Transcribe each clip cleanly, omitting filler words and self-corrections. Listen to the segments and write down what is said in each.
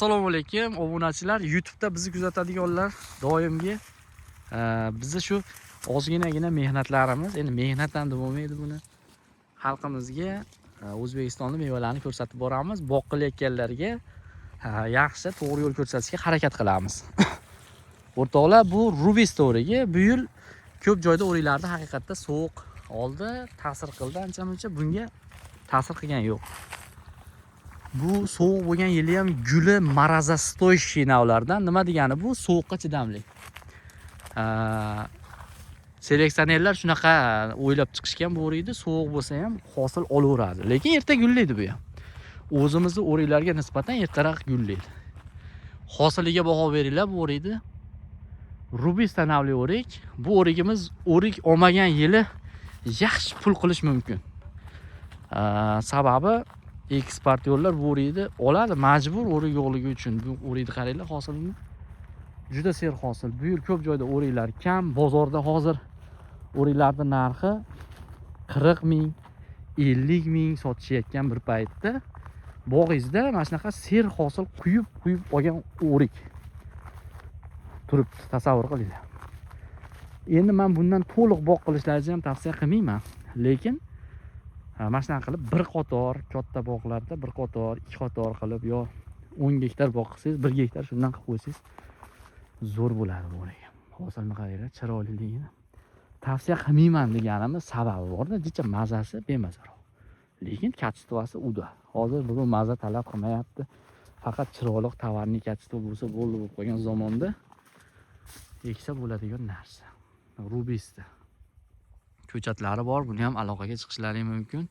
Assalomu alaykum obunachilar, YouTube'da bizni kuzatadiganlar doimgi bizni shu ozginagina mehnatlarimiz, endi mehnat ham deb bo'lmaydi buni. Xalqimizga O'zbekistonning mevalarini ko'rsatib boramiz. Boqilayotganlarga yaxshi to'g'ri yo'l ko'rsatishga harakat qilamiz. O'rtoqlar, bu Ruby Story'ga bu yil ko'p joyda o'ringlarda haqiqatda sovuq oldi, ta'sir qildi, ancha-muncha bunga ta'sir qilgan yo'q. Bu sovuq bo'lgan yili ham guli morozostoyskiy navlardan. Nima degani bu? Sovuqqa chidamli. Seleksionerlar shunaqa o'ylab chiqishgan bu o'rikni, sovuq bo'lsa ham hosil olaveradi. Lekin erta gullaydi bu ham. O'zimizning o'riklarga nisbatan ertaroq gullaydi. Hosiliga baho beringlar bu o'rikni. Ruby navli o'rik. Bu o'rigimiz o'rik olmagan yili yaxshi pul qilish mumkin. Sababi eksportyorlar bu o'rikni oladi, majbur o'rik yo'qligi uchun. Bu o'rikni qaranglar, hosilini juda ser hosil. Bu yil ko'p joyda o'riklar kam, bozorda hozir o'riklarning narxi 40 ming, 50 ming sotishayotgan bir paytda bog'ingizda mana shunaqa ser hosil quyib olgan o'rik turibdi, tasavvur qilinglar. Endi men bundan to'liq bog' qilishlaringizni ham tavsiya qilmayman, lekin mana shunaqa qilib bir qator katta bog'larda bir qator, ikki qator qilib yo 10 gektar bog' qilsangiz, 1 gektar shundan qilib qo'ysangiz zo'r bo'ladi bu o'rik. Hosilni qaranglar, chiroyliligini. Tavsiya qilmayman deganimiz sababi borda, jicha mazasi bemazaroq. Lekin kачествоsi uda. Hozir bugun maza talab qilmayapti. Faqat chiroyli tovarning kачество bo'lsa bo'ldi bo'lib qolgan zamonda eksa bo'ladigan narsa. Rubista. Ko'chatlari bor, buni ham aloqaga chiqishlaring mumkin.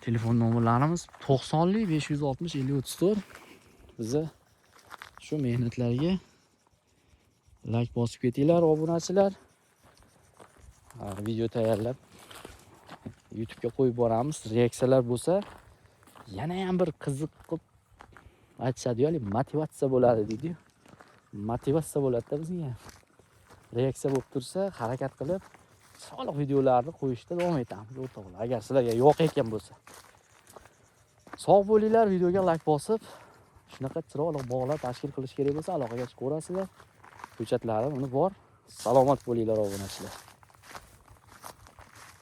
Telefon nomerlarimiz 90 560 50 34. Bizni shu mehnatlarga like bosib ketinglar obunachilar. Video tayyorlab YouTube'ga qo'yib boramiz. Reaksiyalar bo'lsa, yana ham bir qiziq qilib aytishadi-yu, motivatsiya bo'ladi deydi-yu. Motivatsiya bo'ladi-da bizga. Reaksiya bo'lib tursa, harakat qilib soliq videolarni qo'yishda davom etamiz o'rtoqlar. Agar sizlarga yoq ekan bo'lsa. Sog' bo'linglar, videoga like bosib, shunaqa chiroyli bog'lar tashkil qilish kerak bo'lsa, aloqaga chiqaverasizlar. Hujjatlarim uni bor. Salomat bo'linglar obunachilar.